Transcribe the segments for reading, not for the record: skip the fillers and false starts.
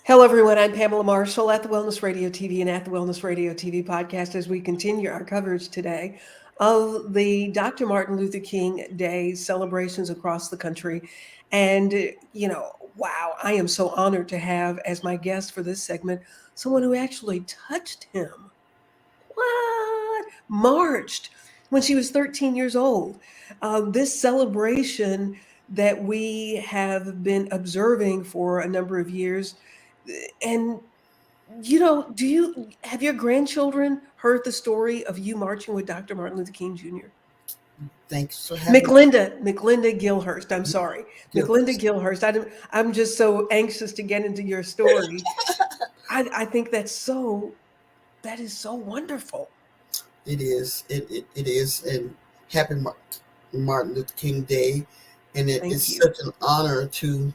Hello, everyone. I'm Pamela Marshall at the Wellness Radio TV and at the Wellness Radio TV podcast as we continue our coverage today of the Dr. Martin Luther King Day celebrations across the country. And, wow, I am so honored to have as my guest for this segment someone who actually touched him. What? Marched when she was 13 years old. This celebration that we have been observing for a number of years. And do you have your grandchildren heard the story of you marching with Dr. Martin Luther King Jr.? Thanks for having me. McLinda Gilhurst. I'm sorry, McLinda Gilchrist. Gilhurst. I'm just so anxious to get into your story. I think that is so wonderful. It is. It is. And happy Martin Luther King Day. And Thank it's you. such an honor to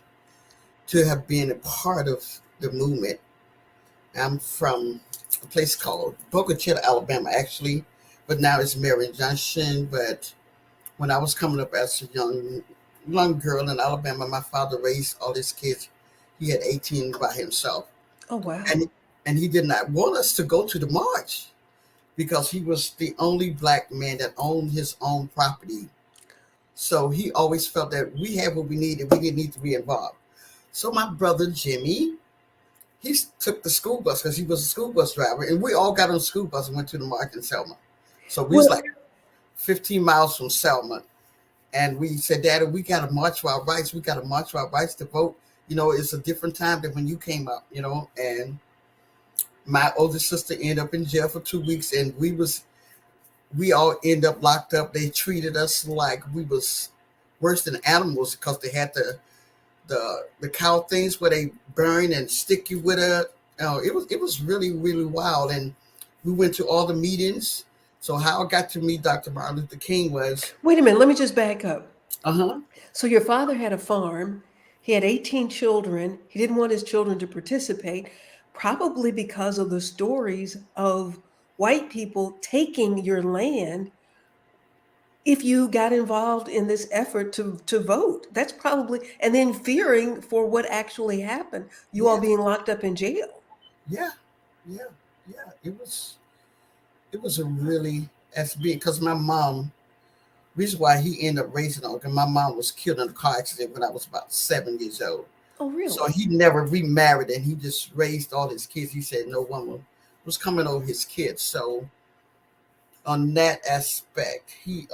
have been a part of the movement. I'm from a place called Boca Chica, Alabama, actually, but now it's Marion Junction. But when I was coming up as a young girl in Alabama, my father raised all his kids. He had 18 by himself, Oh wow. and and he did not want us to go to the march because he was the only black man that owned his own property. So he always felt that we had what we needed. We didn't need to be involved. So my brother Jimmy, he took the school bus because he was a school bus driver, and we all got on the school bus and went to the march in Selma. So we was Well, like 15 miles from Selma, and we said, "Daddy, we got to march for our rights. We got to march for our rights to vote. It's a different time than when you came up. And my older sister ended up in jail for 2 weeks, and we all end up locked up. They treated us like we was worse than animals because they had the cow things where they burn and stick you with it. It was really really wild, and we went to all the meetings. So how I got to meet Dr. Martin Luther King was, wait a minute. Let me just back up. uh-huh, So your father had a farm. He had 18 children. He didn't want his children to participate, probably because of the stories of white people taking your land if you got involved in this effort to vote. That's probably, and then fearing for what actually happened, you all yeah, being locked up in jail. yeah, yeah, yeah. It was a really, as big because my mom. Reason why he ended up raising on, because my mom was killed in a car accident when I was about 7 years old. Oh, So really? he never remarried, and he just raised all his kids. He said no one was coming over his kids. So on that aspect, he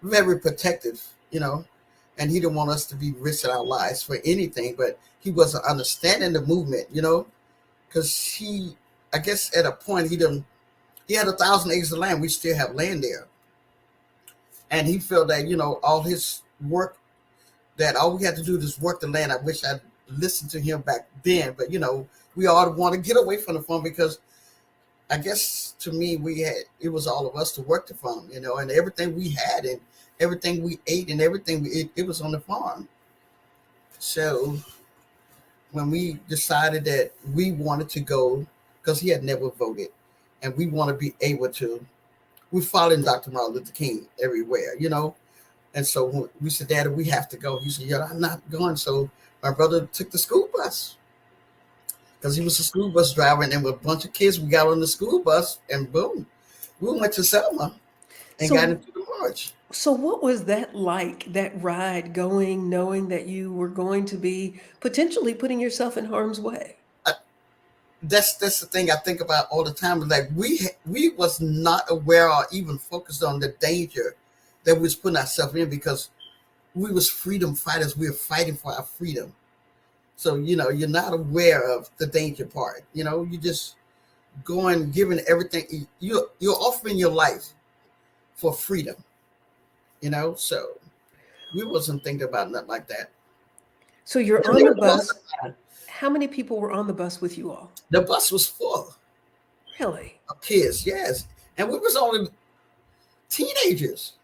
very protective, and he didn't want us to be risking our lives for anything. But he wasn't understanding the movement, because I guess at a point he had 1,000 acres of land. We still have land there, and he felt that all his work, that all we had to do is work the land. I wish I'd listened to him back then, but we all want to get away from the farm because I guess to me it was all of us to work the farm, and everything we had and everything we ate and everything it was on the farm. So when we decided that we wanted to go, because he had never voted, and we want to be able to, we following Dr. Martin Luther King everywhere, And so we said, Daddy, we have to go. He said, Yeah, I'm not going. So my brother took the school bus because he was a school bus driver. And then with a bunch of kids, we got on the school bus and boom, we went to Selma and got So, into the march. so what was that like, that ride going, knowing that you were going to be potentially putting yourself in harm's way? I, that's the thing I think about all the time. Like we was not aware or even focused on the danger that we was putting ourselves in because we was freedom fighters. We were fighting for our freedom. So, you're not aware of the danger part. You just going, giving everything. You're offering your life for freedom, So we wasn't thinking about nothing like that. So you're And on we the were most bus. of the time, How many people were on the bus with you all? the bus was full Really? of kids, yes. And we was only teenagers,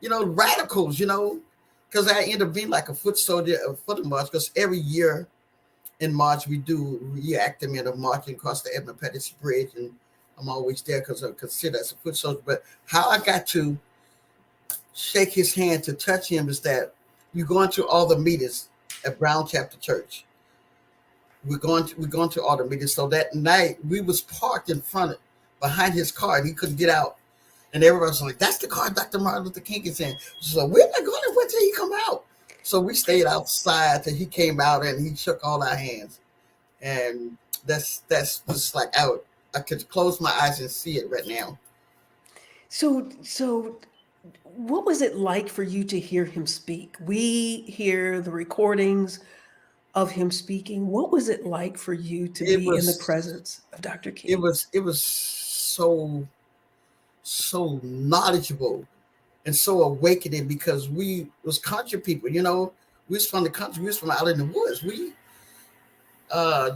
radicals, because I ended up being like a foot soldier for the march because every year in March we do reenactment of marching across the Edmund Pettus Bridge, and I'm always there because I consider as a foot soldier. But how I got to shake his hand to touch him is that you go into all the meetings at Brown Chapter Church, we're going to all the meetings. So that night we was parked behind his car, and he couldn't get out. And everybody was like, "That's the car Dr. Martin Luther King is in." So we're not going to wait till he come out. So we stayed outside till he came out, and he shook all our hands. And that's just like I could close my eyes and see it right now. So what was it like for you to hear him speak? We hear the recordings of him speaking. What was it like for you to It be in the was presence of Dr. it King? was so knowledgeable and so awakening, because we was country people, we was from the country, we was from out in the woods. We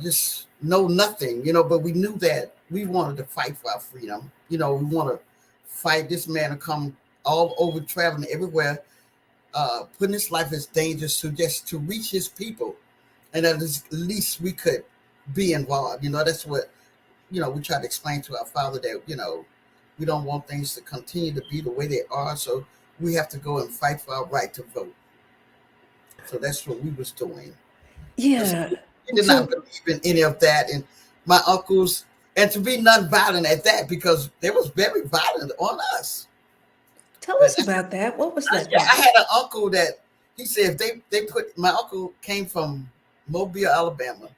just know nothing, but we knew that we wanted to fight for our freedom. We want to fight. This man to come all over, traveling everywhere, putting his life as dangerous to reach his people. And at least we could be involved. That's what, we try to explain to our father, that, we don't want things to continue to be the way they are. So we have to go and fight for our right to vote. So that's what we was doing. Yeah. He did not believe in any of that. And my uncles, and to be nonviolent at that, because they was very violent on us. Tell us about that. What was that? I had an uncle that he said if they put, my uncle came from Mobile, Alabama.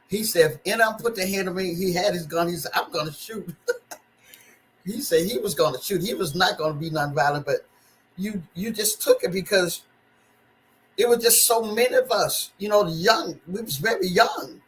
He said if anyone put their hand on me, he had his gun. He said, "I'm going to shoot." He said he was going to shoot. He was not going to be nonviolent, but you just took it because it was just so many of us, we was very young,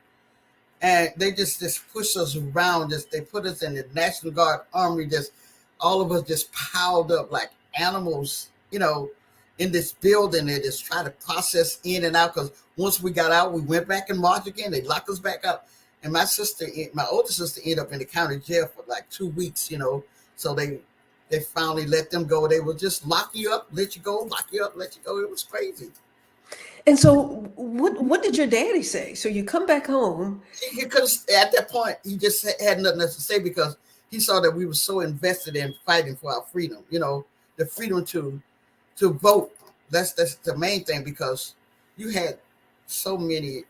and they just pushed us around. They put us in the National Guard Army, just all of us just piled up like animals, in this building. They just try to process in and out, because once we got out, we went back and marched again. They locked us back up. And my older sister ended up in the county jail for like 2 weeks, So they finally let them go. They would just lock you up, let you go, lock you up, let you go. It was crazy. And so what did your daddy say? So you come back home. He could have, at that point, he just had nothing else to say, because he saw that we were so invested in fighting for our freedom, the freedom to vote. That's the main thing, because you had so many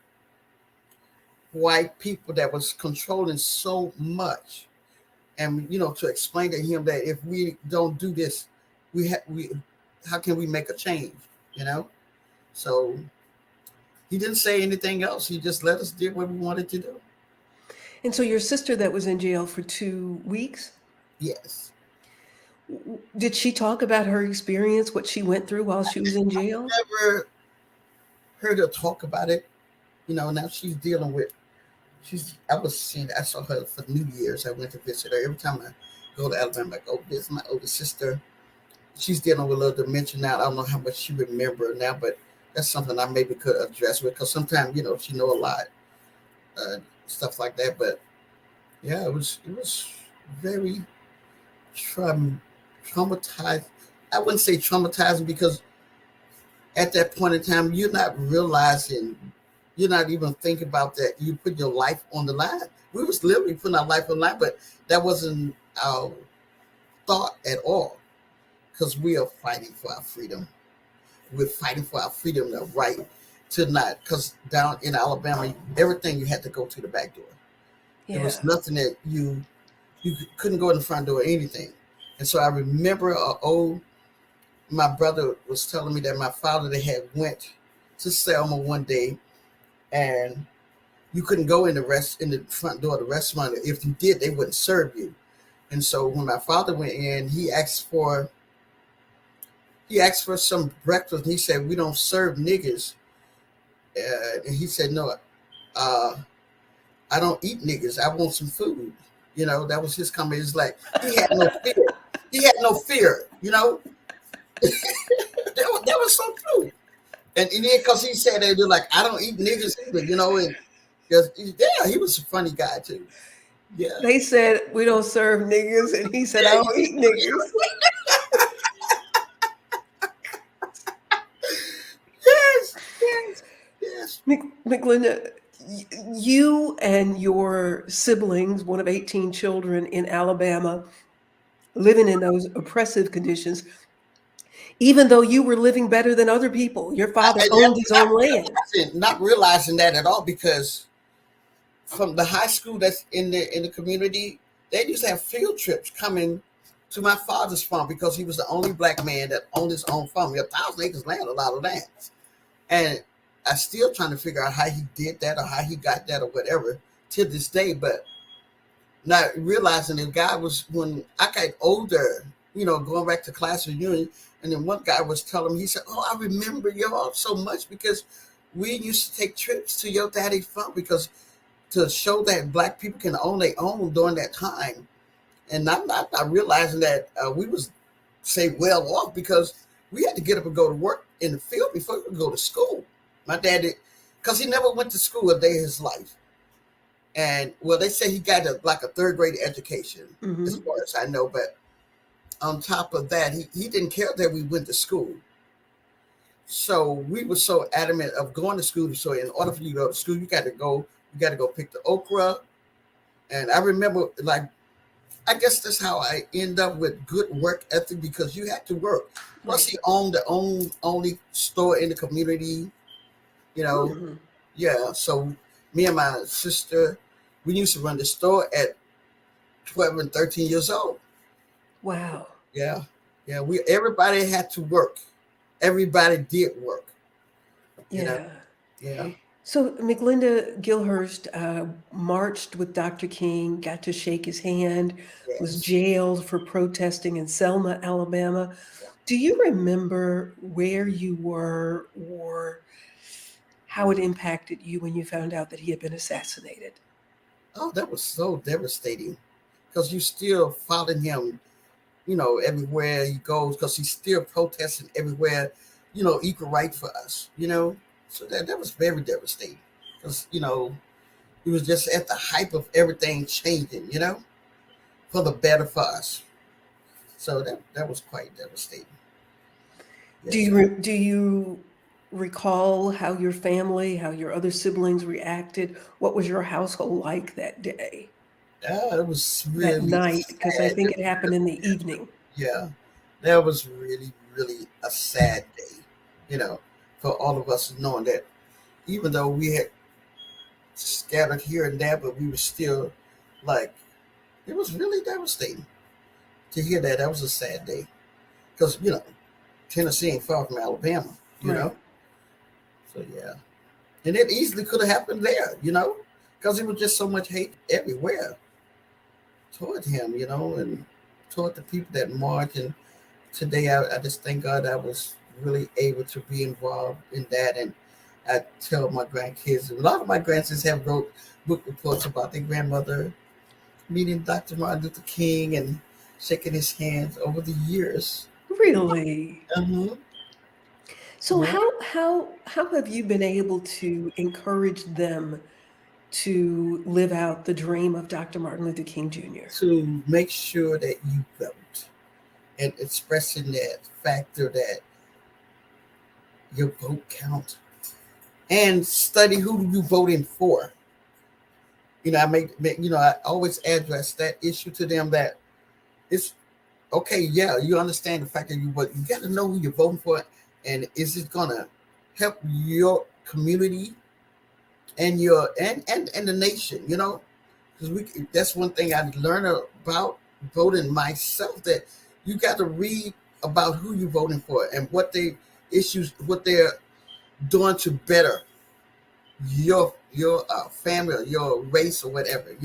white people that was controlling so much. And, to explain to him that if we don't do this, how can we make a change, So he didn't say anything else. He just let us do what we wanted to do. And so your sister that was in jail for 2 weeks? Yes. Did she talk about her experience, what she went through while she was in jail? I never heard her talk about it. Now she's dealing with, I saw her for New Year's. I went to visit her. Every time I go to Alabama, I go visit my older sister. She's dealing with a little dementia now. I don't know how much she remembers now, but that's something I maybe could address with, because sometimes, she know a lot, stuff like that. But yeah, it was very traumatized. I wouldn't say traumatizing, because at that point in time, you're not realizing, you're not even thinking about that. You put your life on the line. We was literally putting our life on the line, but that wasn't our thought at all, because we are fighting for our freedom. We're fighting for our freedom, the right to not, because down in Alabama, everything you had to go to the back door. Yeah. There was nothing that you couldn't go in the front door or anything. And so I remember my brother was telling me that my father, they had went to Selma one day, and you couldn't go in the front door of the restaurant. If you did, they wouldn't serve you. And so when my father went in, he asked for some breakfast, and he said, "We don't serve niggers." And he said, "No, I don't eat niggers. I want some food." That was his comment. It's like he had no fear. He had no fear. That was so true. And then because he said that, they're like, "I don't eat niggers either," and he was a funny guy too. Yeah. They said, "We don't serve niggers," and he said, "I don't eat niggers." Yes. McLinda, you and your siblings, one of 18 children in Alabama, living in those oppressive conditions, Even though you were living better than other people, your father And owned his own land. not realizing that at all, because from the high school that's in the community, they used to have field trips coming to my father's farm because he was the only black man that owned his own farm. He had 1,000 acres of land, a lot of land. And I still trying to figure out how he did that or how he got that or whatever to this day. But not realizing the guy was, when I got older, going back to class reunion, and then one guy was telling me, he said, "Oh, I remember y'all so much because we used to take trips to your daddy's farm because to show that black people can own their own during that time." And I'm not realizing that we was, say, well off because we had to get up and go to work in the field before we could go to school. My dad did, because he never went to school a day of his life. And well, they say he got like a third grade education, as far as I know. But on top of that, he didn't care that we went to school. So we were so adamant of going to school. So in order for you to go to school, you got to go pick the okra. And I remember, like, I guess that's how I end up with good work ethic, because you had to work. Plus, he owned the only store in the community, Yeah. So me and my sister, we used to run the store at 12 and 13 years old. Wow. Yeah. Yeah. Everybody had to work. Everybody did work. Yeah. Yeah. So McLinda Gilhurst marched with Dr. King, got to shake his hand, was jailed for protesting in Selma, Alabama. Do you remember where you were or how it impacted you when you found out that he had been assassinated? Oh, that was so devastating, because you still following him, everywhere he goes, because he's still protesting everywhere, equal right for us, So that was very devastating, because, it was just at the hype of everything changing, for the better for us. So that was quite devastating. Yeah. Do you recall how your family, how your other siblings reacted? What was your household like that day? Yeah, it was That really night, because I sad. think it happened in the evening. Yeah, that was really, really a sad day, for all of us, knowing that even though we had scattered here and there, but we were still, like, it was really devastating to hear that. That was a sad day, because Tennessee ain't far from Alabama, Right. So yeah, and it easily could have happened there, because there was just so much hate everywhere toward him, and toward the people that marched. And today, I just thank God I was really able to be involved in that. And I tell my grandkids, a lot of my grandsons have wrote book reports about their grandmother meeting Dr. Martin Luther King and shaking his hands over the years. Really? Mm-hmm. So Yeah. how have you been able to encourage them to live out the dream of Dr. Martin Luther King Jr.? To make sure that you vote, and expressing that factor that your vote counts, and study who you voting for. I always address that issue to them, that it's okay. Yeah, you understand the fact that you got to know who you're voting for, and is it gonna help your community and and the nation? Because that's one thing I learned about voting myself, that you got to read about who you're voting for and what what they're doing to better your family or your race or whatever.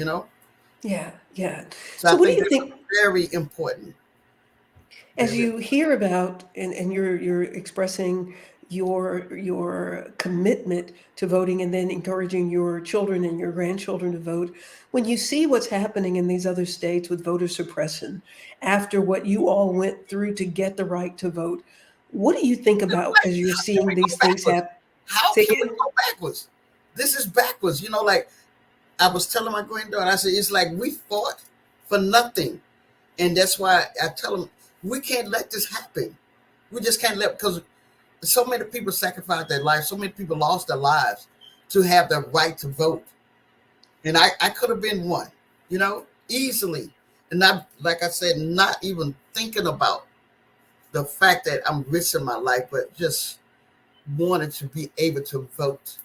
Yeah, yeah. So I So what do think you that's think, very important. as Very. you hear about and you're expressing your commitment to voting and then encouraging your children and your grandchildren to vote, when you see what's happening in these other states with voter suppression after what you all went through to get the right to vote, what do you think about as you're How can seeing we go these things backwards? happen? How Say can we again? go backwards? This is backwards. Like I was telling my granddaughter, I said, it's like we fought for nothing. And that's why I tell them, we can't let this happen. We just can't let, because so many people sacrificed their lives. So many people lost their lives to have the right to vote. And I could have been one, easily. And not, like I said, not even thinking about the fact that I'm risking my life, but just wanted to be able to vote.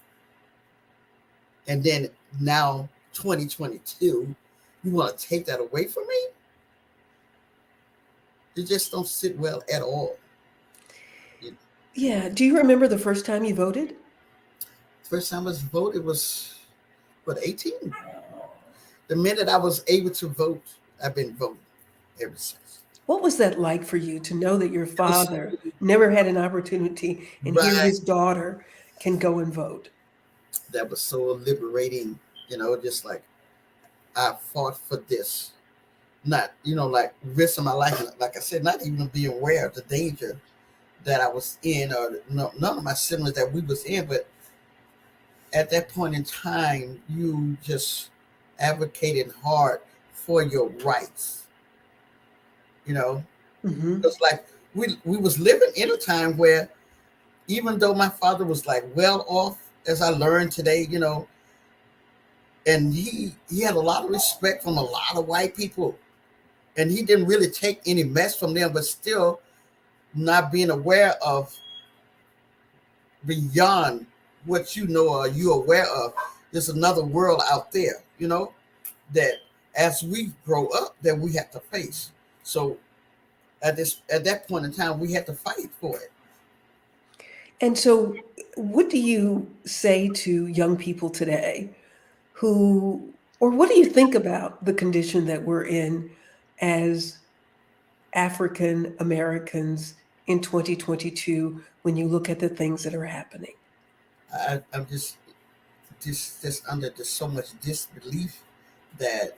And then now 2022, you want to take that away from me? It just don't sit well at all. Yeah. Do you remember the first time you voted? First time I voted was, what, 18? The minute I was able to vote, I've been voting ever since. What was that like for you to know that your It was father never had an opportunity and here right. his daughter can go and vote? That was so liberating, just like I fought for this. Not, like risking my life. Like I said, not even being aware of the danger that I was in, or no, none of my siblings that we was in. But at that point in time, you just advocated hard for your rights. Hmm. It's like we was living in a time where, even though my father was like well off, as I learned today, and he had a lot of respect from a lot of white people, and he didn't really take any mess from them, but still not being aware of beyond what or you aware of. There's another world out there, that as we grow up that we have to face. So at that point in time, we had to fight for it. And so, what do you say to young people today who, or what do you think about the condition that we're in as African Americans in 2022 when you look at the things that are happening? I'm just under just so much disbelief that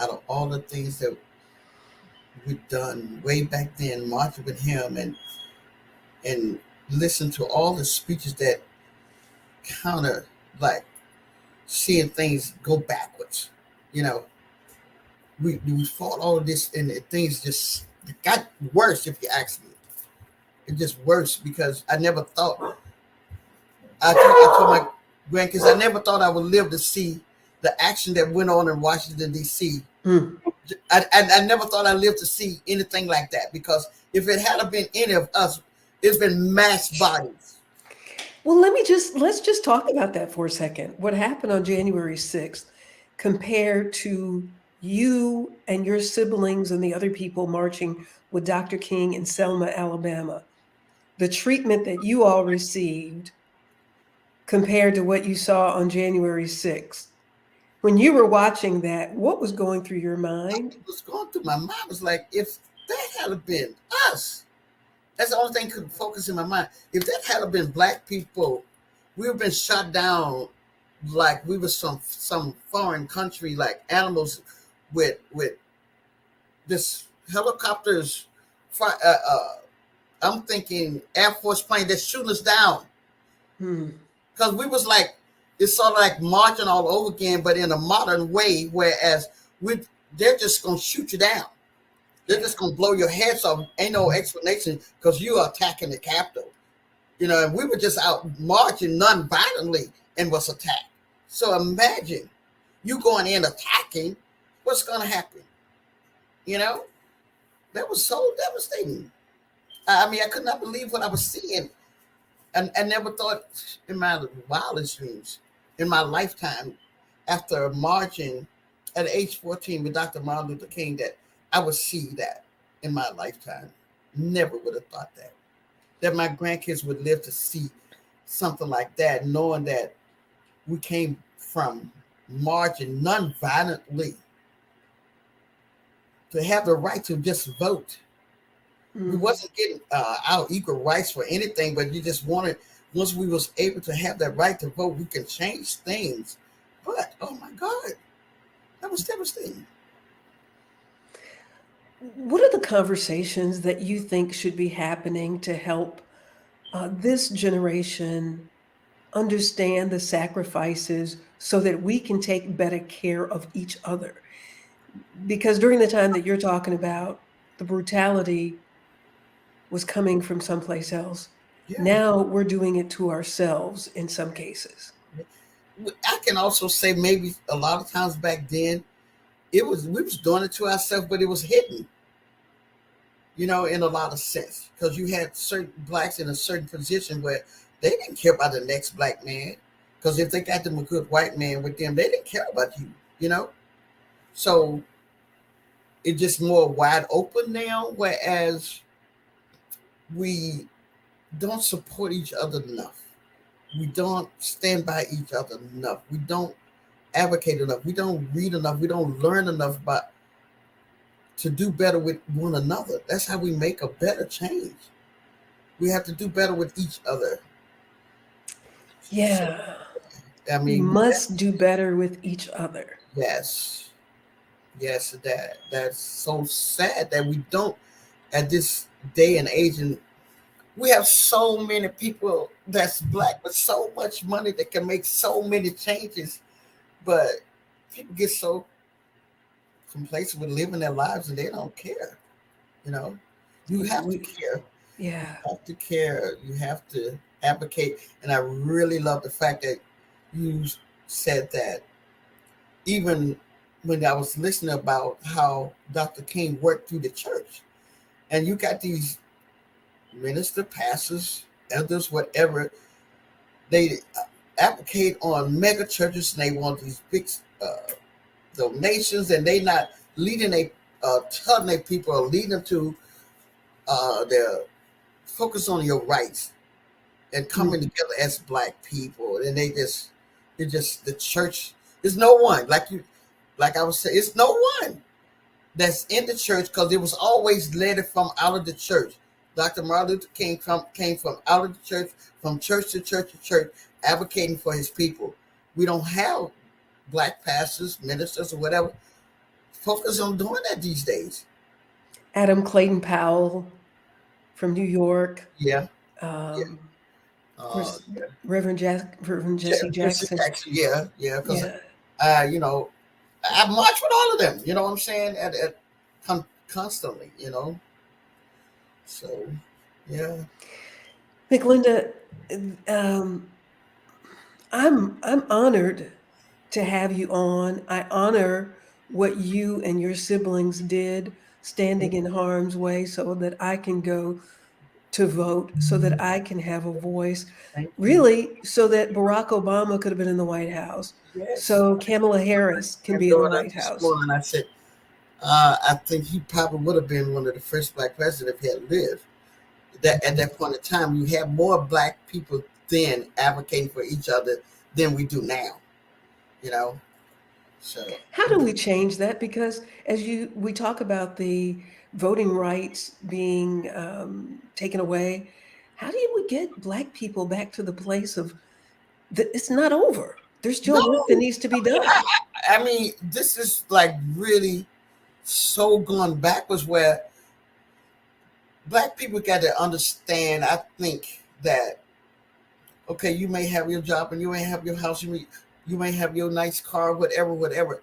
out of all the things that we've done way back then, marching with him and listen to all the speeches that counter, like seeing things go backwards. You know, we fought all of this, and things just got worse. If you ask me, it just worse because I never thought. I told my grandkids I never thought I would live to see the action that went on in Washington D.C. Hmm. I never thought I'd live to see anything like that, because if it had been any of us, it's been mass bodies. Well, let's just talk about that for a second. What happened on January 6th compared to you and your siblings and the other people marching with Dr. King in Selma, Alabama. The treatment that you all received compared to what you saw on January 6th. When you were watching that, what was going through your mind? What's going through my mind was like, if that had been us, that's the only thing could focus in my mind. If that had been black people, we would have been shot down like we were some foreign country, like animals with this helicopters. I'm thinking Air Force plane that's shooting us down, Hmm. because we was like, it's sort of like marching all over again, but in a modern way. Whereas they're just gonna shoot you down. They're just gonna blow your heads off. Ain't no explanation, because you are attacking the Capitol. And we were just out marching non-violently and was attacked. So imagine you going in attacking, what's gonna happen? That was so devastating. I mean, I could not believe what I was seeing. And I never thought in my wildest dreams, in my lifetime, after marching at age 14 with Dr. Martin Luther King, that I would see that in my lifetime. Never would have thought that my grandkids would live to see something like that, knowing that we came from marching non-violently to have the right to just vote. We wasn't getting our equal rights for anything, but you just wanted, once we was able to have that right to vote, we can change things. But oh my God, that was devastating. What are the conversations that you think should be happening to help this generation understand the sacrifices so that we can take better care of each other? Because during the time that you're talking about, the brutality was coming from someplace else. Yeah. Now we're doing it to ourselves in some cases. I can also say maybe a lot of times back then, we was doing it to ourselves, but it was hidden. in a lot of sense, because you had certain blacks in a certain position where they didn't care about the next black man, because if they got them a good white man with them, they didn't care about you. So it's just more wide open now, whereas we don't support each other enough. We don't stand by each other enough. We don't advocate enough. We don't read enough. We don't learn enough about to do better with one another. That's how we make a better change. We have to do better with each other. So, Yeah. I We mean, must do better with each other. yes, yes, that's so sad that we don't at this day and age, and we have so many people that's black with so much money that can make so many changes, but people get so complacent with living their lives and they don't care. You know, you have to We, care. yeah. You have to care. You have to advocate. And I really love the fact that you said that, even when I was listening about how Dr. King worked through the church, and you got these minister, pastors, elders, whatever, they advocate on mega churches and they want these big donations, and they not leading telling their people, or leading them to their focus on your rights and coming together as black people. And it just the church is no one like I was saying, it's no one that's in the church, because it was always led from out of the church. Dr. Martin Luther King came from out of the church, from church to church to church, advocating for his people. We don't have black pastors, ministers, or whatever focus on doing that these days. Adam Clayton Powell from New York. Yeah, yeah. Of Uh, course, Reverend Jesse Jesse Jackson. Jackson, yeah, because Yeah. I march with all of them. You know what I'm saying? Constantly, So, yeah. McLinda, um, I'm honored to have you on. I honor what you and your siblings did standing in harm's way so that I can go to vote, so that I can have a voice, Thank you. really, so that Barack Obama could have been in the White House, Yes. so Kamala Harris can And be in the doing that White this House. morning, I said, I think he probably would have been one of the first black presidents if he had lived. That at that point in time, you had more black people then advocating for each other than we do now. You know, so How do we change that? Because we talk about the voting rights being taken away. How do we get Black people back to the place of that? It's not over. There's still work that no, needs to be done. I mean, this is like really so going backwards, where black people got to understand. I think that, okay, you may have your job and you may have your house, you may have your nice car, whatever. What are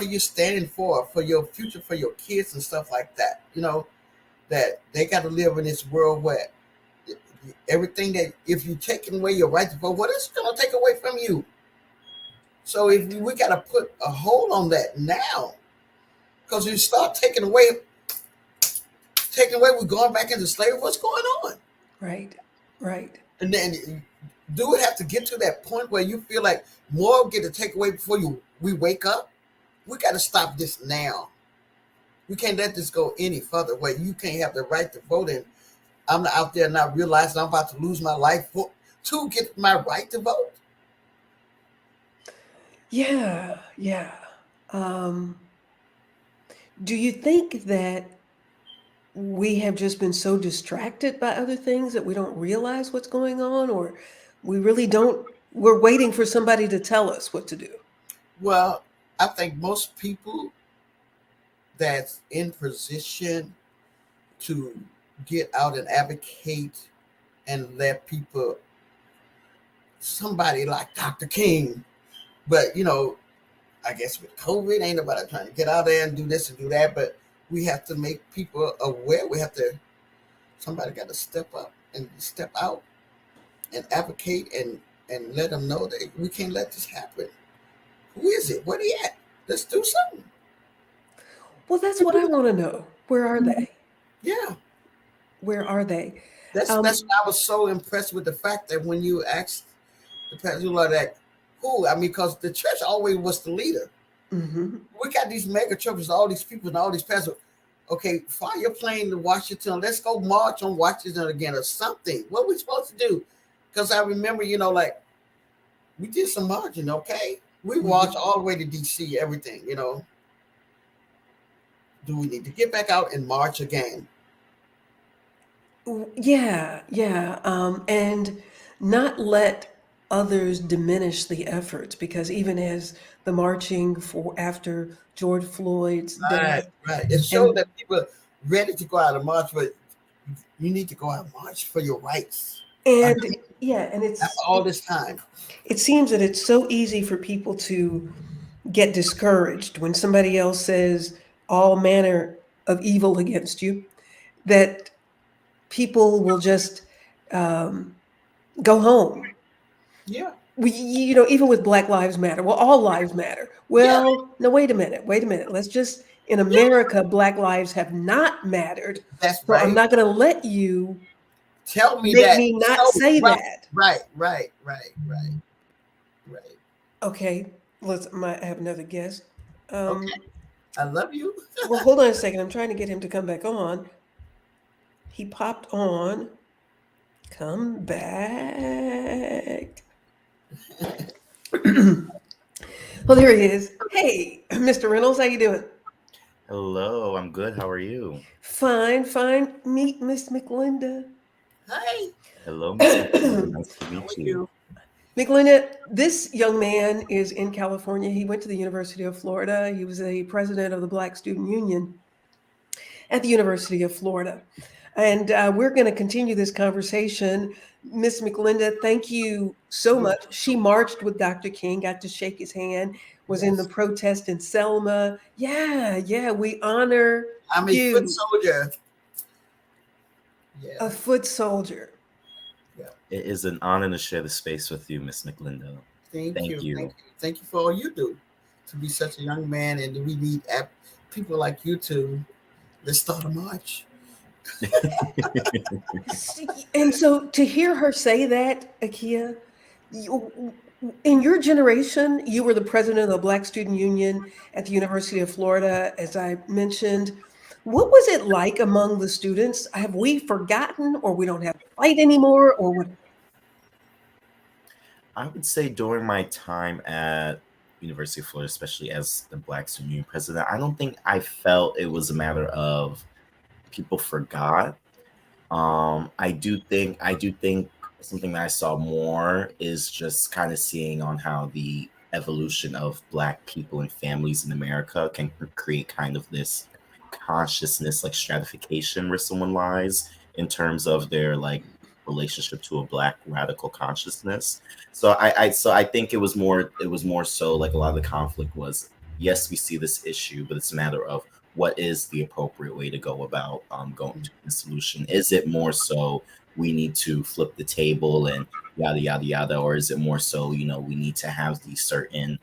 you standing for your future, for your kids and stuff like that? That they got to live in this world where everything, that if you taking away your right to vote, what is going to take away from you? So if we got to put a hold on that now, because you start taking away, we're going back into slavery. What's going on? Right, right. And then do it have to get to that point where you feel like more get to take away before we wake up? We got to stop this now. We can't let this go any further where you can't have the right to vote, and I'm out there not realizing I'm about to lose my life to get my right to vote. Yeah, yeah. Do you think that we have just been so distracted by other things that we don't realize what's going on, or we really don't? We're waiting for somebody to tell us what to do. Well, I think most people that's in position to get out and advocate and let people, somebody like Dr. King, but I guess with COVID, ain't nobody trying to get out there and do this and do that, but we have to make people aware. Somebody got to step up and step out and advocate and let them know that we can't let this happen. Who is it? Where he at? Let's do something. Well, that's what I want to know. Where are they? Yeah. Where are they? That's why I was so impressed with the fact that when you asked the pastor like that, who? I mean, because the church always was the leader. Mm-hmm. We got these mega churches, all these people and all these pastors. Okay, fly your plane to Washington. Let's go march on Washington again or something. What are we supposed to do? Because I remember, like we did some marching, okay? We marched all the way to DC, everything, Do we need to get back out and march again? Yeah, yeah. And not let others diminish the efforts, because even as the marching for after George Floyd's death, Right. It showed and that people are ready to go out and march, but you need to go out and march for your rights. and yeah, and After all this time. it seems that it's so easy for people to get discouraged when somebody else says all manner of evil against you, that people will just go home. Yeah. Even with Black Lives Matter, well, all lives matter. Yeah. Well, no, wait a minute. Let's just, in Yeah. America, Black lives have not mattered. That's So I'm right. not going to let you Tell me make that. me not So say right, that. right. Okay, I have another guest. Okay. I love you. Well, hold on a second. I'm trying to get him to come back on. He popped on. Come back. Well, there he is. Hey, Mr. Reynolds, how you doing? Hello, I'm good. How are you? Fine, fine. Meet Miss McLinda. Hi. Hello, Miss McLean. Nice to How meet are you. you? McLinda, this young man is in California. He went to the University of Florida. He was a president of the Black Student Union at the University of Florida. And we're going to continue this conversation. Miss McLinda, thank you so much. She marched with Dr. King, got to shake his hand, was in the Yes. protest in Selma. Yeah, we honor I'm a foot you, soldier. Yeah. a foot soldier. It is an honor to share the space with you, Miss McLinda. Thank Thank you. you. Thank you for all you do to be such a young man. And we need people like you to let's start a march. And so to hear her say that, Akia, in your generation, you were the president of the Black Student Union at the University of Florida, as I mentioned. What was it like among the students? Have we forgotten, or we don't have to fight anymore, or what? I would say during my time at University of Florida, especially as the Black Student Union president, I don't think I felt it was a matter of people forgot. I do think something that I saw more is just kind of seeing on how the evolution of Black people and families in America can create kind of this consciousness like stratification where someone lies in terms of their like relationship to a Black radical consciousness. So I think it was more so like a lot of the conflict was, yes, we see this issue, but it's a matter of what is the appropriate way to go about going to the solution. Is it more so we need to flip the table and yada yada yada, or is it more so we need to have these certain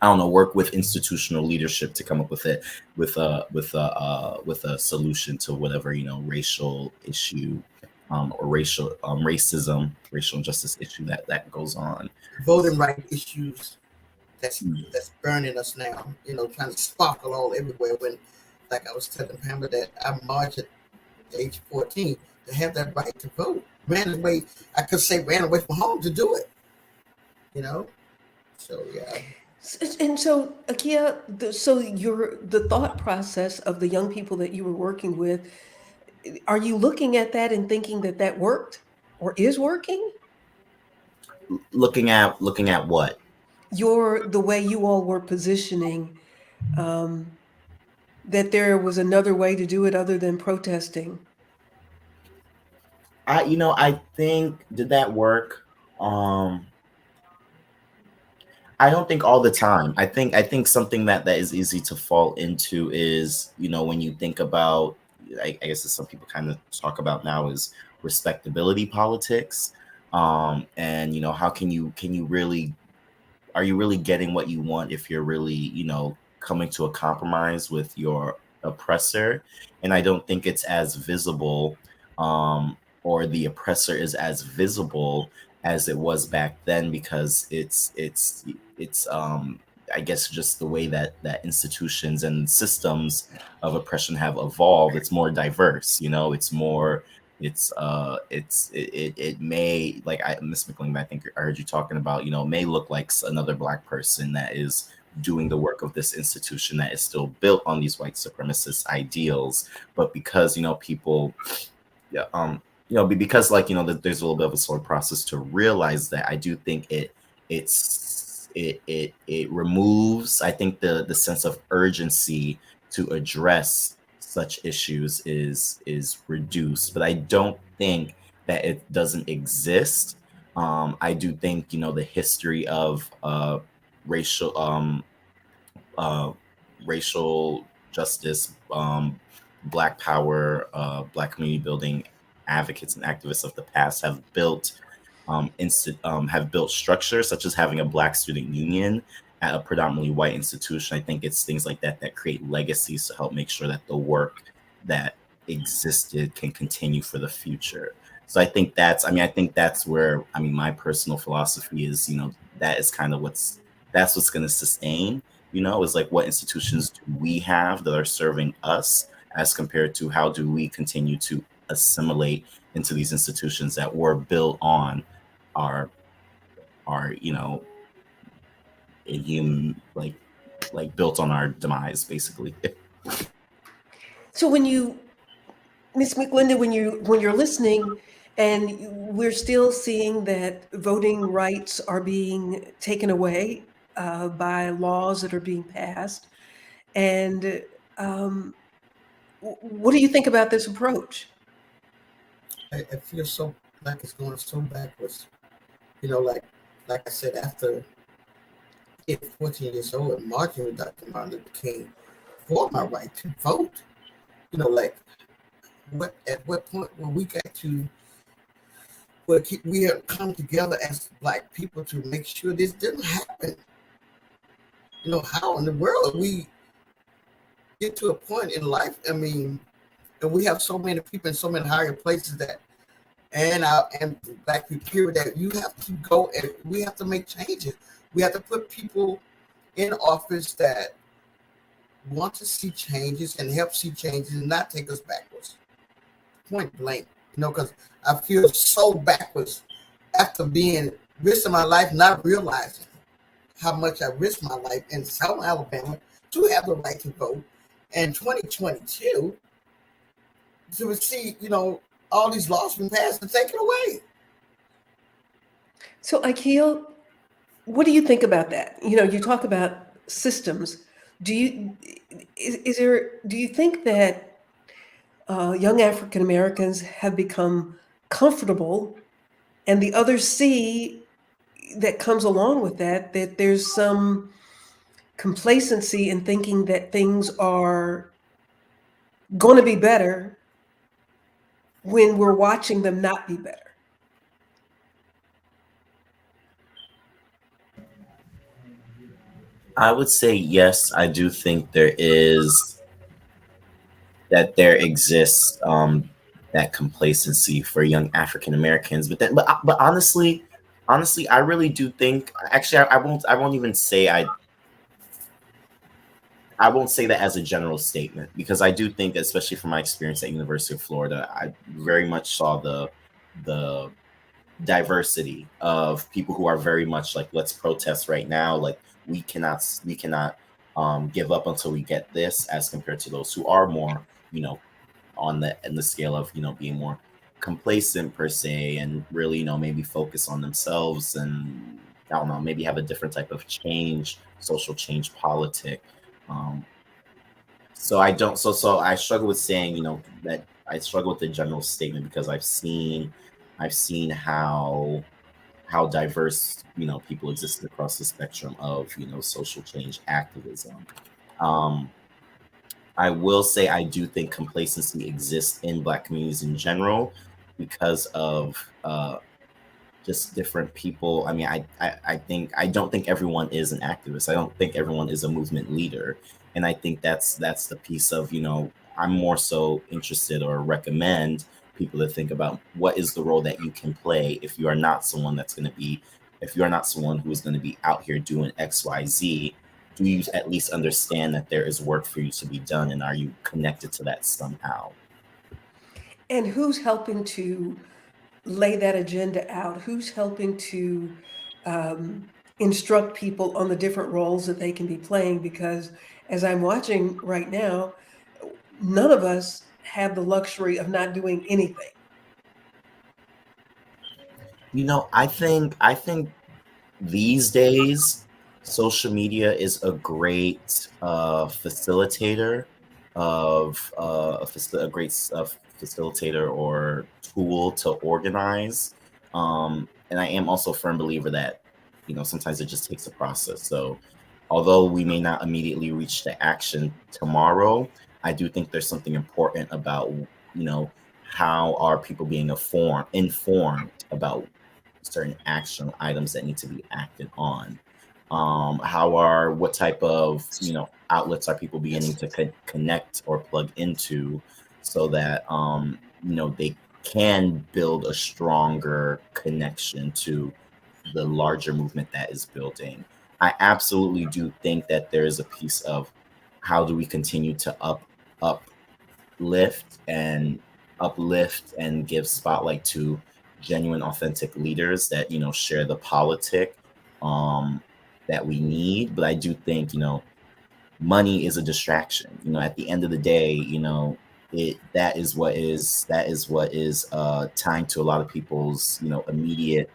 I don't know, work with institutional leadership to come up with it with a solution to whatever racial issue or racism, racial injustice issue that goes on. Voting right issues that's Mm. that's burning us now, trying to sparkle all everywhere when like I was telling Pamela that I marched at age 14 to have that right to vote. Ran away from home to do it. So yeah. And so, Akia, the thought process of the young people that you were working with, are you looking at that and thinking that that worked or is working? Looking at what? The way you all were positioning, um, that there was another way to do it other than protesting. I think, did that work? I don't think all the time. I think something that is easy to fall into is, when you think about, I guess as some people kind of talk about now, is respectability politics. And how can you really, are you really getting what you want if you're really, coming to a compromise with your oppressor. And I don't think it's as visible, or the oppressor is as visible as it was back then, because it's I guess just the way that institutions and systems of oppression have evolved. It's more diverse, it's more, it may, like, Miss McLean, I think I heard you talking about, may look like another Black person that is doing the work of this institution that is still built on these white supremacist ideals. But because people, yeah, because, like, there's a little bit of a slow process to realize that. I do think it removes, I think, the sense of urgency to address such issues is reduced. But I don't think that it doesn't exist. I do think the history of racial uh, racial justice, Black power, Black community building advocates and activists of the past have built have built structures such as having a Black student union at a predominantly white institution. I think it's things like that that create legacies to help make sure that the work that existed can continue for the future. So I think I think that's where, my personal philosophy is, that is kind of that's what's going to sustain, is like, what institutions do we have that are serving us, as compared to how do we continue to assimilate into these institutions that were built on our human, like built on our demise, basically. So when you, Ms. McLinda, when you're listening, and we're still seeing that voting rights are being taken away by laws that are being passed, and what do you think about this approach? I feel so like it's going so backwards. Like I said, after 14 years old and marching with Dr. Martin Luther King for my right to vote, like, at what point when we got to, we have come together as Black people to make sure this didn't happen. How in the world we get to a point in life? And we have so many people in so many higher places that, and Black people here, that you have to go and we have to make changes. We have to put people in office that want to see changes and help see changes and not take us backwards. Point blank, because I feel so backwards after being risking my life, not realizing how much I risked my life in South Alabama to have the right to vote. And 2022, to see, all these laws been passed and taken away. So, Akil, what do you think about that? You talk about systems. Do you think that young African Americans have become comfortable, and the other C that comes along with that there's some complacency in thinking that things are going to be better when we're watching them not be better? I would say yes. I do think there exists that complacency for young African Americans, but honestly, I really do think. Actually, I won't even say I won't say that as a general statement, because I do think, especially from my experience at University of Florida, I very much saw the diversity of people who are very much like, let's protest right now. Like, we cannot give up until we get this, as compared to those who are more, on the scale of, being more complacent per se, and really, maybe focus on themselves, and I don't know, maybe have a different type of social change politic. So I struggle with saying, that I struggle with the general statement, because I've seen how diverse, people exist across the spectrum of, social change activism. I will say I do think complacency exists in Black communities in general, because of just different people. I mean, I don't think everyone is an activist. I don't think everyone is a movement leader. And I think that's the piece of, I'm more so interested or recommend people to think about what is the role that you can play if you are not someone that's going to be, if you are not someone who is going to be out here doing XYZ. Do you at least understand that there is work for you to be done, and are you connected to that somehow? And who's helping to lay that agenda out? Who's helping to instruct people on the different roles that they can be playing? Because as I'm watching right now, none of us have the luxury of not doing anything. I think these days social media is a great facilitator of a great facilitator or tool to organize. And I am also a firm believer that sometimes it just takes a process. So although we may not immediately reach the action tomorrow, I do think there's something important about how are people being informed about certain action items that need to be acted on. What type of outlets are people beginning to connect or plug into, so that they can build a stronger connection to the larger movement that is building. I absolutely do think that there is a piece of how do we continue to uplift and give spotlight to genuine, authentic leaders that share the politic um, that we need. But I do think money is a distraction. At the end of the day, that is what is tying to a lot of people's immediate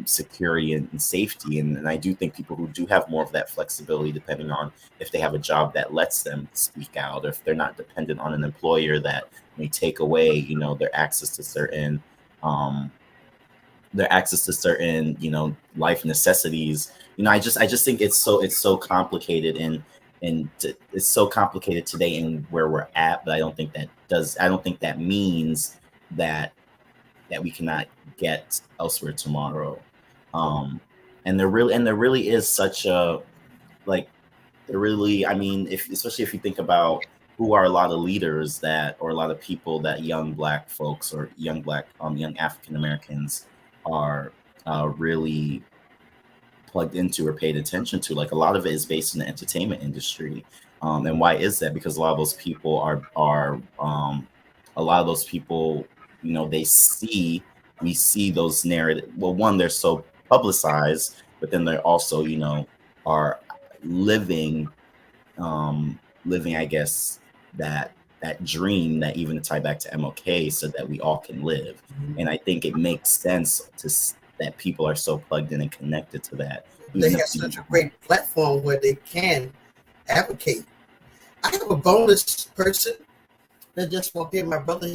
security and safety. And I do think people who do have more of that flexibility, depending on if they have a job that lets them speak out, or if they're not dependent on an employer that may take away, their access to certain um, life necessities. I just think it's so complicated, it's so complicated today in where we're at. But I don't think that means that we cannot get elsewhere tomorrow. And there really is such a, like, there really, I mean, if especially if you think about who are a lot of leaders that, or a lot of people that young black folks, or young African Americans are really plugged into or paid attention to. Like, a lot of it is based in the entertainment industry. And why is that? Because a lot of those people a lot of those people, we see those narrative. Well, one, they're so publicized, but then they're also, are living, I guess, that dream, that even to tie back to MLK, so that we all can live. And I think it makes sense that people are so plugged in and connected to that. They have such a great platform where they can advocate. I have a bonus person that just walked in. My brother,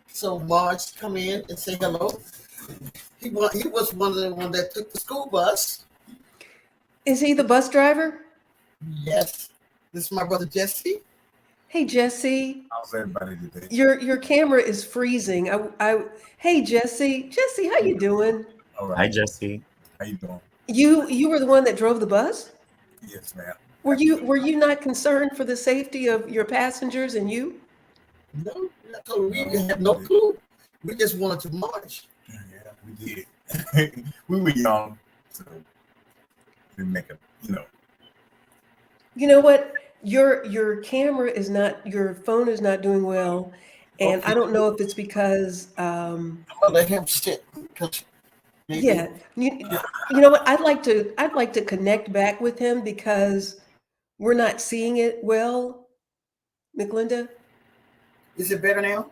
so Marge, come in and say hello. He was one of the ones that took the school bus. Is he the bus driver? Yes. This is my brother Jesse. Hey, Jesse. How's everybody today? Your camera is freezing. Hey, Jesse. Jesse, how you doing? All Hi, right. Jesse. How you doing? You were the one that drove the bus? Yes, ma'am. Were you not concerned for the safety of your passengers and you? No, we had no clue. We just wanted to march. Yeah, we did. We were young, so we make a, You know what? Your camera is not, your phone is not doing well, and Okay. I don't know if it's because I'm gonna let him sit because maybe yeah, you know what? I'd like to connect back with him because we're not seeing it well, McLinda. Is it better now?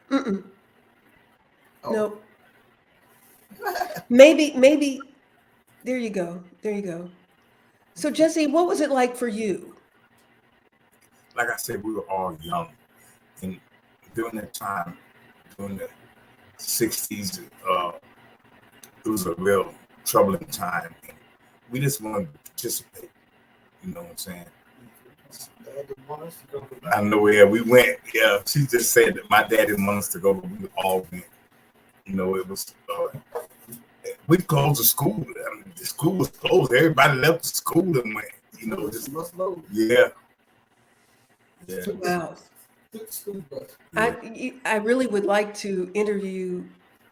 Mm-mm, Oh. no. Maybe there you go. There you go. So Jesse, what was it like for you? like I said, we were all young, and during that time, during the '60s, it was a real troubling time. And we just wanted to participate. You know what I'm saying? Dad didn't want us to go. I know where we went. Yeah, she just said that my dad didn't want us to go, but we all went. It was we closed the school. I mean, the school was closed. Everybody left the school and went. You know, just yeah. Wow. Took school bus. I really would like to interview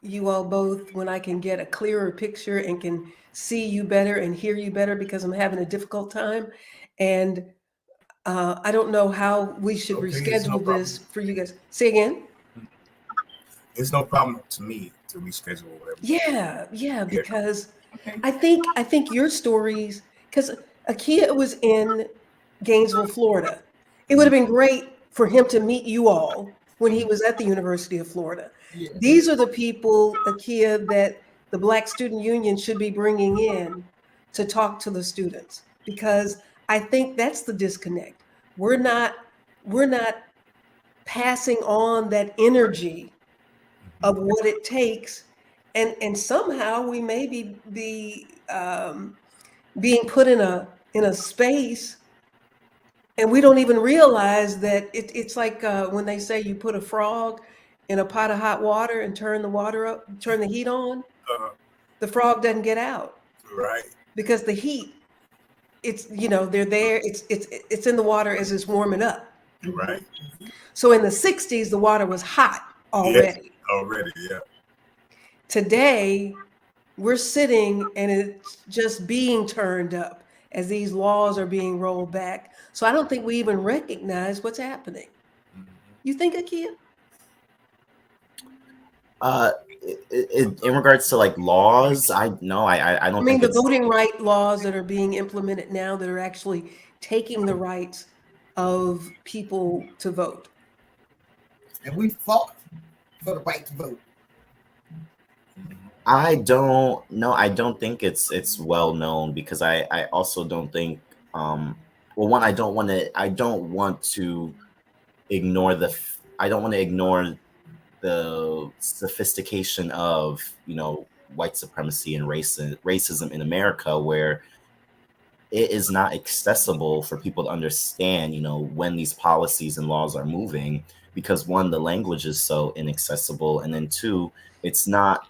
you all both when I can get a clearer picture and can see you better and hear you better, because I'm having a difficult time. And I don't know how we should Okay, it's no reschedule problem. this for you guys. Say again? It's no problem to me to reschedule whatever. Yeah, because I think your stories, because Akia was in Gainesville, Florida. It would have been great for him to meet you all when he was at the University of Florida. Yeah. These are the people, Akia, that the Black Student Union should be bringing in to talk to the students, because I think that's the disconnect. We're not passing on that energy of what it takes, and somehow we may be being put in a space, and we don't even realize that it's like when they say you put a frog in a pot of hot water and turn the water up, turn the heat on, the frog doesn't get out Right. because the heat, it's they're there, it's in the water as it's warming up. Right. So in the 60s the water was hot already. Already, yeah. Today, we're sitting and it's just being turned up as these laws are being rolled back. So I don't think we even recognize what's happening. You think, Akia? In regards to like laws, I don't I mean, think the it's, voting right laws that are being implemented now that are actually taking the rights of people to vote. And we fought for the right to vote. I don't know. I don't think it's well known, because I also don't think well, one, I don't want to ignore I don't want to ignore the sophistication of white supremacy and racism in America, where it is not accessible for people to understand when these policies and laws are moving, because one, the language is so inaccessible, and then two, it's not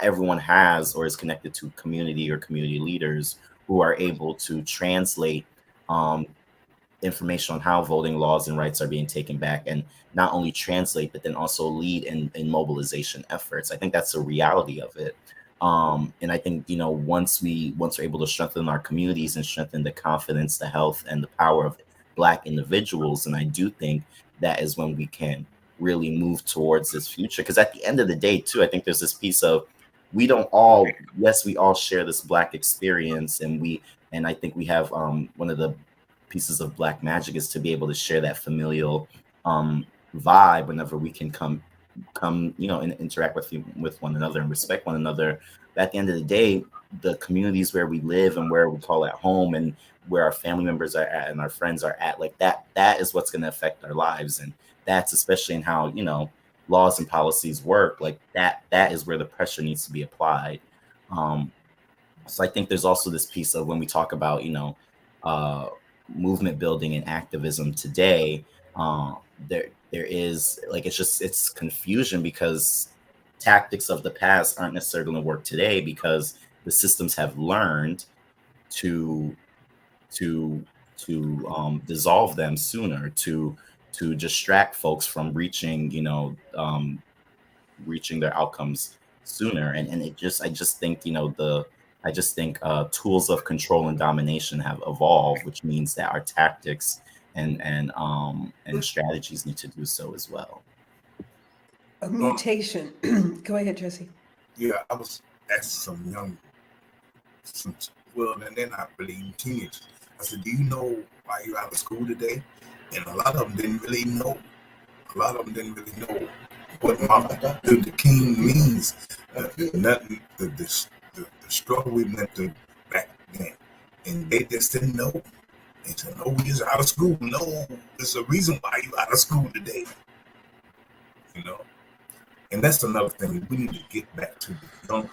everyone has or is connected to community or community leaders who are able to translate information on how voting laws and rights are being taken back, and not only translate but then also lead in mobilization efforts. I think that's the reality of it. And I think once we're able to strengthen our communities and strengthen the confidence, the health, and the power of Black individuals, and I do think that is when we can really move towards this future. Because at the end of the day too, I think there's this piece of, we all share this Black experience, and I think we have one of the pieces of Black magic is to be able to share that familial vibe whenever we can come and interact with one another and respect one another. But at the end of the day, the communities where we live and where we call at home and where our family members are at and our friends are at, like that is what's going to affect our lives. And that's especially in how laws and policies work. Like that is where the pressure needs to be applied. So I think there's also this piece of, when we talk about movement building and activism today, there is it's confusion, because tactics of the past aren't necessarily going to work today, because the systems have learned to dissolve them sooner, to distract folks from reaching their outcomes sooner. And I just think tools of control and domination have evolved, which means that our tactics and strategies need to do so as well. A mutation. Go ahead, Jesse. Yeah, I was asking and then I believe teenagers. I said, do you know why you're out of school today? And a lot of them didn't really know. What Martin Luther King means. Nothing. The struggle we went through back then, and they just didn't know. They said, "No, we just out of school." No, there's a reason why you out of school today. And that's another thing. We need to get back to the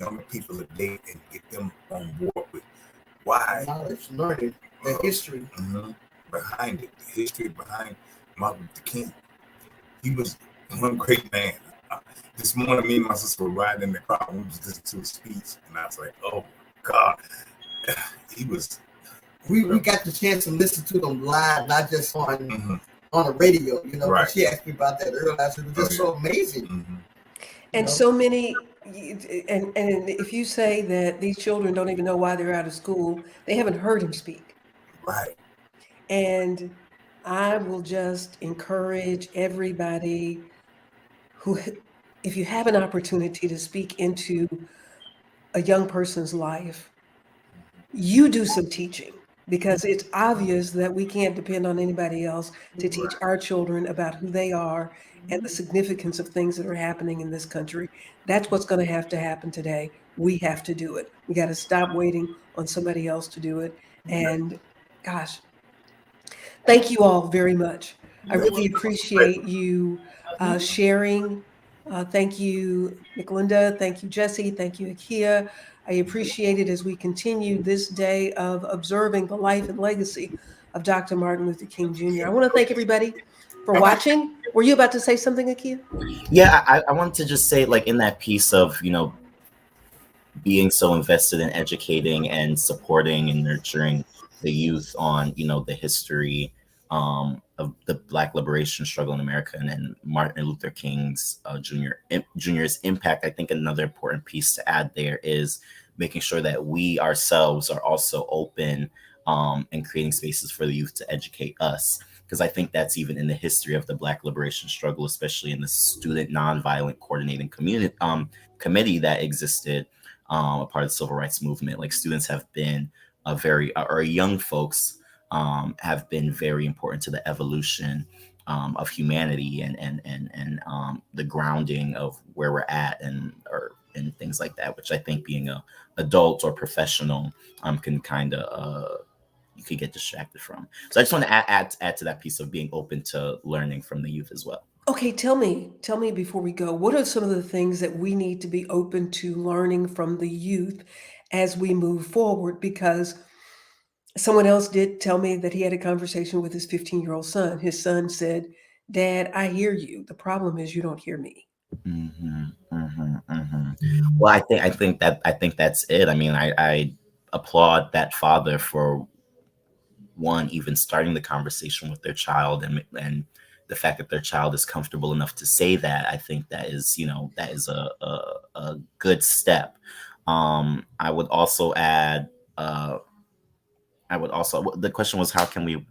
younger people today and get them on board with why Knowledge, learning, the history behind it, the history behind Martin Luther King. He was one great man. This morning, me and my sister were riding in the car. We was listening to his speech, and I was like, "Oh God, he was." We got the chance to listen to them live, not just on Mhm. on the radio. You know, Right. she asked me about that earlier. I said, it was just so amazing. Mhm. And know? so many, and if you say that these children don't even know why they're out of school, they haven't heard him speak. Right. And I will just encourage everybody who, if you have an opportunity to speak into a young person's life, you do some teaching, because it's obvious that we can't depend on anybody else to teach our children about who they are and the significance of things that are happening in this country. That's what's going to happen today. We have to do it. We got to stop waiting on somebody else to do it. And gosh, thank you all very much. I really appreciate you sharing. Thank you, McLinda. Thank you, Jesse. Thank you, Akia. I appreciate it as we continue this day of observing the life and legacy of Dr. Martin Luther King Jr. I want to thank everybody for watching. Were you about to say something, Akia? Yeah, I wanted to just say, like, in that piece of, being so invested in educating and supporting and nurturing the youth on, the history of the Black liberation struggle in America, and Martin Luther King's Jr.'s impact. I think another important piece to add there is making sure that we ourselves are also open and creating spaces for the youth to educate us. Because I think that's even in the history of the Black liberation struggle, especially in the student nonviolent coordinating committee that existed, a part of the civil rights movement. Like, students have been or young folks have been very important to the evolution of humanity and the grounding of where we're at and things like that, which I think being a adult or professional can kind of you could get distracted from. So I just want to add to that piece of being open to learning from the youth as well. Okay, tell me before we go, what are some of the things that we need to be open to learning from the youth as we move forward? Because someone else did tell me that he had a conversation with his 15-year-old son. His son said, "Dad, I hear you. The problem is you don't hear me." Well, I think that's it. I mean, I applaud that father for, one, even starting the conversation with their child, and the fact that their child is comfortable enough to say that. I think that is a good step. I would also add. The question was, how can we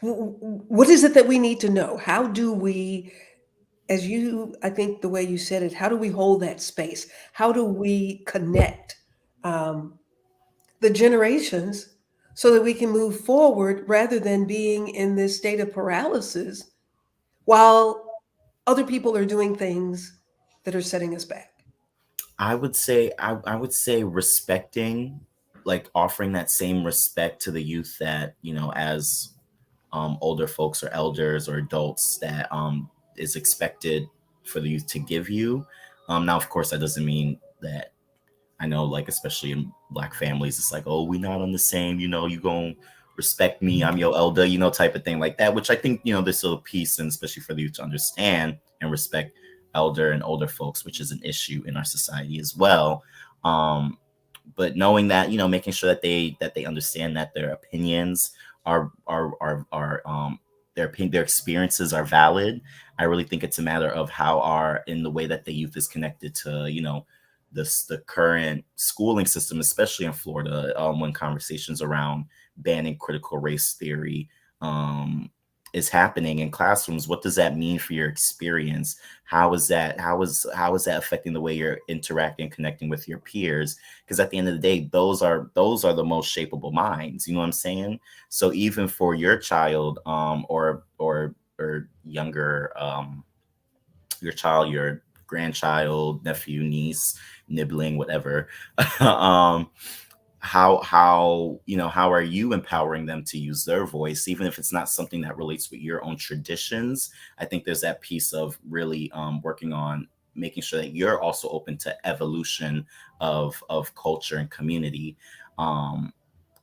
What is it that we need to know? How do we, I think the way you said it, how do we hold that space? How do we connect the generations so that we can move forward rather than being in this state of paralysis while other people are doing things that are setting us back? I would say respecting, like, offering that same respect to the youth that, as older folks or elders or adults, that is expected for the youth to give you. Now, of course, that doesn't mean that, I know, like, especially in Black families, it's like, oh, we not on the same, you gonna respect me, I'm your elder, type of thing like that, which I think, there's still a piece, and especially for the youth to understand and respect elder and older folks, which is an issue in our society as well. But knowing that, making sure that they understand that their opinions are their experiences are valid. I really think it's a matter of in the way that the youth is connected to, the current schooling system, especially in Florida, when conversations around banning critical race theory is happening in classrooms. What does that mean for your experience? How is that affecting the way you're interacting and connecting with your peers? Because at the end of the day, those are the most shapeable minds. You know what I'm saying? So even for your child, or younger, your child, your grandchild, nephew, niece, nibbling, whatever, how are you empowering them to use their voice, even if it's not something that relates with your own traditions? I think there's that piece of really working on making sure that you're also open to evolution of culture and community,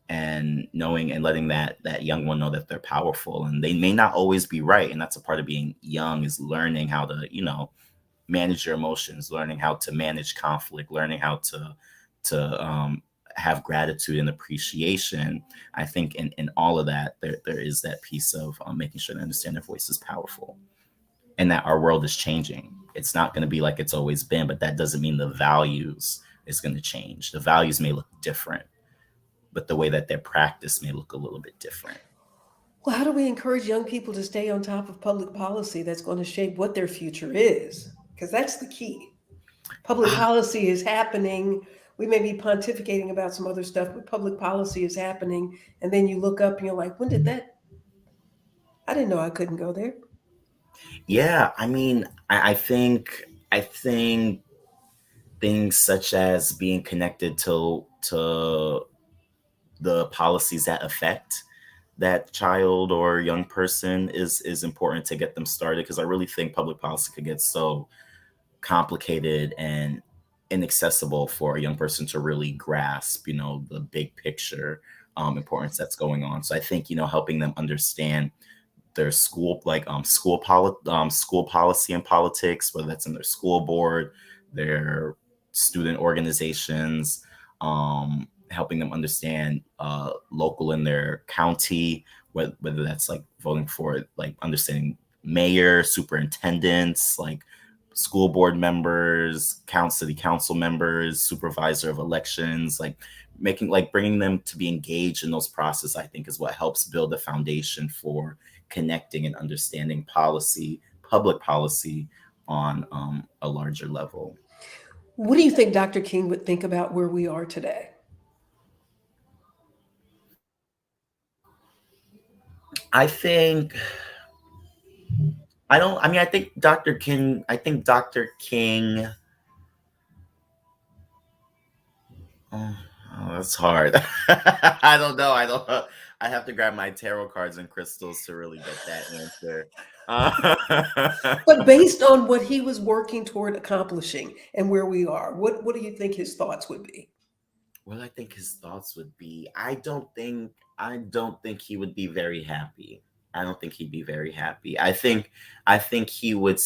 and knowing and letting that young one know that they're powerful, and they may not always be right. And that's a part of being young, is learning how to manage your emotions, learning how to manage conflict, learning how to have gratitude and appreciation. I think in all of that, there is that piece of making sure to understand their voice is powerful and that our world is changing. It's not going to be like it's always been, but that doesn't mean the values is going to change. The values may look different, but the way that they're practiced may look a little bit different. Well, how do we encourage young people to stay on top of public policy that's going to shape what their future is? Because that's the key. Public policy is happening. We may be pontificating about some other stuff, but public policy is happening. And then you look up and you're like, when did that? I didn't know I couldn't go there. Yeah, I mean, I think things such as being connected to the policies that affect that child or young person is important to get them started, because I really think public policy could get so complicated and inaccessible for a young person to really grasp, the big picture importance that's going on. So I think, helping them understand their school, like school policy and politics, whether that's in their school board, their student organizations, helping them understand local in their county, whether that's like voting for, like understanding mayor, superintendents, like school board members, city council members, supervisor of elections, like bringing them to be engaged in those processes, I think is what helps build the foundation for connecting and understanding public policy on a larger level. What do you think Dr. King would think about where we are today? I think Dr. King, oh, that's hard. I don't know. I have to grab my tarot cards and crystals to really get that answer. But based on what he was working toward accomplishing and where we are, what do you think his thoughts would be? What I think his thoughts would be, I don't think he would be very happy. I don't think he'd be very happy. I think he would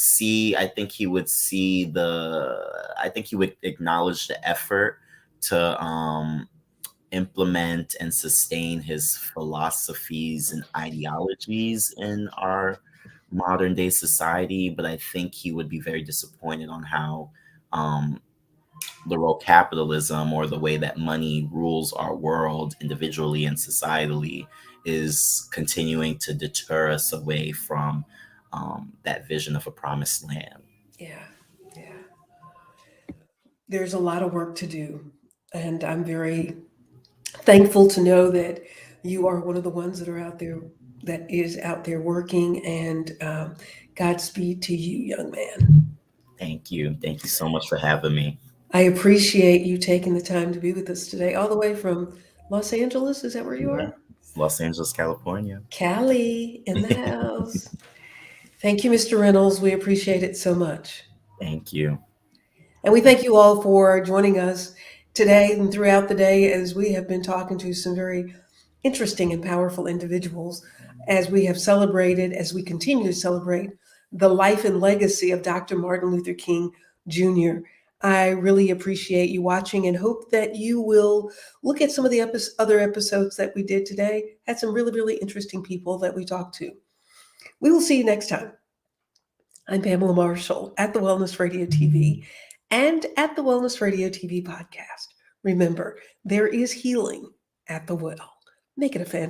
acknowledge the effort to implement and sustain his philosophies and ideologies in our modern day society, but I think he would be very disappointed on how the role capitalism, or the way that money rules our world individually and societally, is continuing to deter us away from that vision of a promised land. Yeah. There's a lot of work to do, and I'm very thankful to know that you are one of the ones that is out there working, and Godspeed to you, young man. Thank you so much for having me. I appreciate you taking the time to be with us today, all the way from Los Angeles. Is that where you are? Los Angeles, California. Cali in the house. Thank you, Mr. Reynolds. We appreciate it so much. Thank you. And we thank you all for joining us today and throughout the day, as we have been talking to some very interesting and powerful individuals, as we continue to celebrate the life and legacy of Dr. Martin Luther King Jr. I really appreciate you watching and hope that you will look at some of the other episodes that we did today. Had some really, really interesting people that we talked to. We will see you next time. I'm Pamela Marshall at the Wellness Radio TV and at the Wellness Radio TV podcast. Remember, there is healing at the well. Make it a fantastic